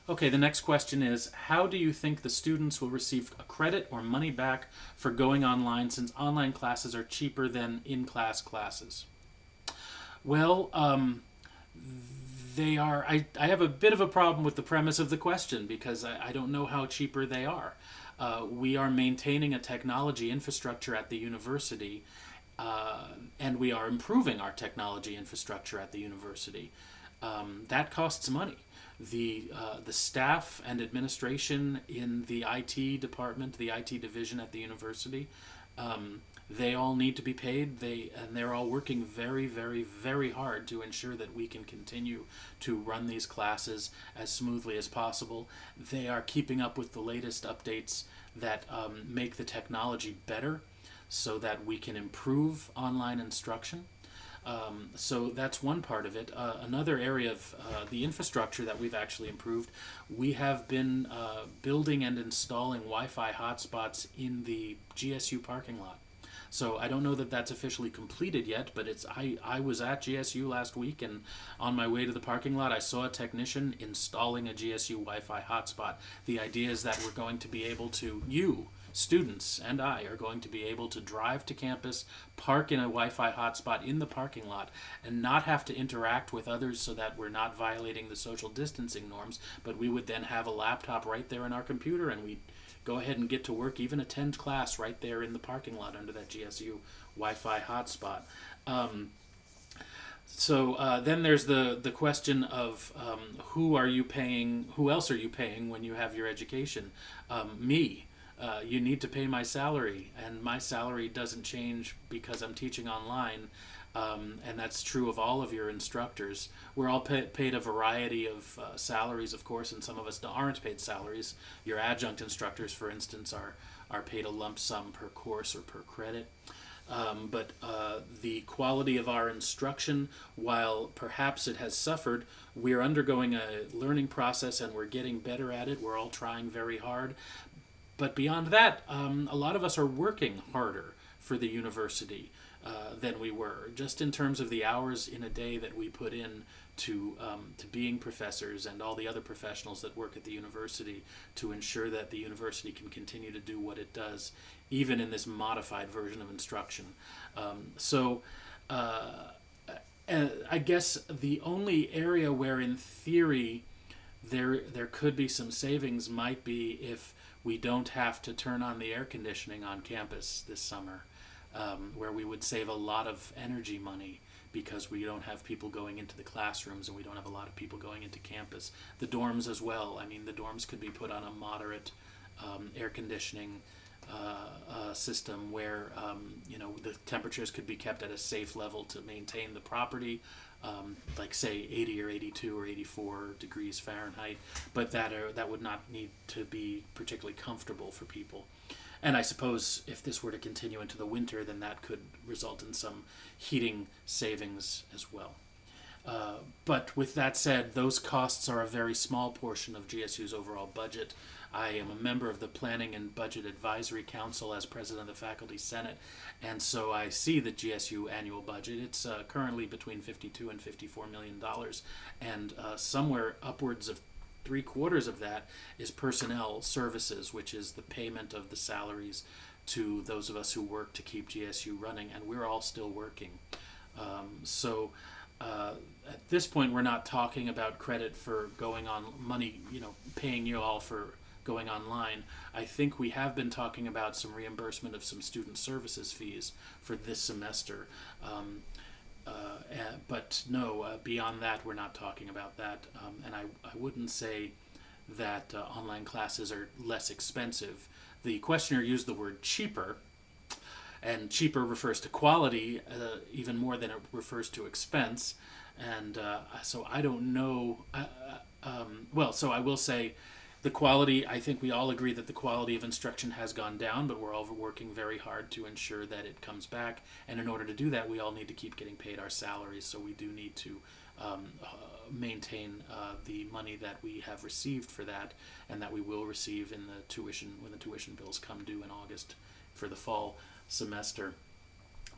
Okay, the next question is, how do you think the students will receive a credit or money back for going online since online classes are cheaper than in-class classes? Well, they are. I have a bit of a problem with the premise of the question because I don't know how cheaper they are. We are maintaining a technology infrastructure at the university, and we are improving our technology infrastructure at the university. That costs money. The staff and administration in the IT department, the IT division at the university, they all need to be paid. They're all working very, very, very hard to ensure that we can continue to run these classes as smoothly as possible. They are keeping up with the latest updates that make the technology better, so that we can improve online instruction. So that's one part of it. Another area of the infrastructure that we've actually improved, we have been building and installing Wi-Fi hotspots in the GSU parking lot. So I don't know that that's officially completed yet, but I was at GSU last week, and on my way to the parking lot, I saw a technician installing a GSU Wi-Fi hotspot. The idea is that we're going to be able to, students and I are going to be able to drive to campus, park in a Wi-Fi hotspot in the parking lot, and not have to interact with others so that we're not violating the social distancing norms, but we would then have a laptop right there in our computer, and we'd go ahead and get to work, even attend class right there in the parking lot under that GSU Wi-Fi hotspot. Then there's the question of who else are you paying when you have your education? Me. You need to pay my salary, and my salary doesn't change because I'm teaching online, and that's true of all of your instructors. We're all paid a variety of salaries, of course, and some of us aren't paid salaries. Your adjunct instructors, for instance, are paid a lump sum per course or per credit. But the quality of our instruction, while perhaps it has suffered, we're undergoing a learning process and we're getting better at it. We're all trying very hard. But beyond that, a lot of us are working harder for the university than we were, just in terms of the hours in a day that we put in to being professors and all the other professionals that work at the university to ensure that the university can continue to do what it does, even in this modified version of instruction. I guess the only area where, in theory, there could be some savings might be if we don't have to turn on the air conditioning on campus this summer, where we would save a lot of energy money because we don't have people going into the classrooms and we don't have a lot of people going into campus. The dorms as well. I mean, the dorms could be put on a moderate air conditioning system where the temperatures could be kept at a safe level to maintain the property, like say 80 or 82 or 84 degrees Fahrenheit, but that would not need to be particularly comfortable for people. And I suppose if this were to continue into the winter, then that could result in some heating savings as well. But with that said, those costs are a very small portion of GSU's overall budget. I am a member of the Planning and Budget Advisory Council as president of the Faculty Senate, and so I see the GSU annual budget. It's currently between $52 and $54 million, and somewhere upwards of three-quarters of that is personnel services, which is the payment of the salaries to those of us who work to keep GSU running, and we're all still working. At this point, we're not talking about credit for going on money, paying you all for going online. I think we have been talking about some reimbursement of some student services fees for this semester. But no, beyond that, we're not talking about that. And I wouldn't say that online classes are less expensive. The questioner used the word cheaper, and cheaper refers to quality even more than it refers to expense. And so I don't know. So I will say the quality, I think we all agree that the quality of instruction has gone down, but we're all working very hard to ensure that it comes back. And in order to do that, we all need to keep getting paid our salaries. So we do need to maintain the money that we have received for that and that we will receive in the tuition when the tuition bills come due in August for the fall semester.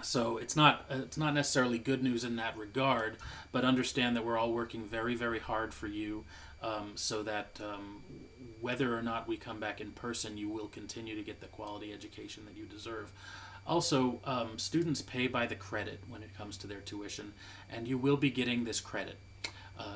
So it's not necessarily good news in that regard, but understand that we're all working very, very hard for you. so that whether or not we come back in person, you will continue to get the quality education that you deserve. Also, students pay by the credit when it comes to their tuition, and you will be getting this credit.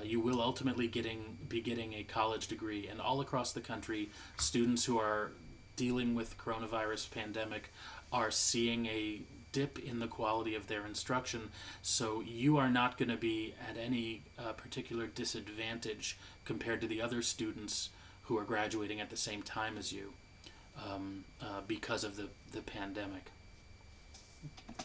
You will ultimately be getting a college degree, and all across the country, students who are dealing with coronavirus pandemic are seeing a dip in the quality of their instruction. So you are not going to be at any particular disadvantage compared to the other students who are graduating at the same time as you because of the pandemic.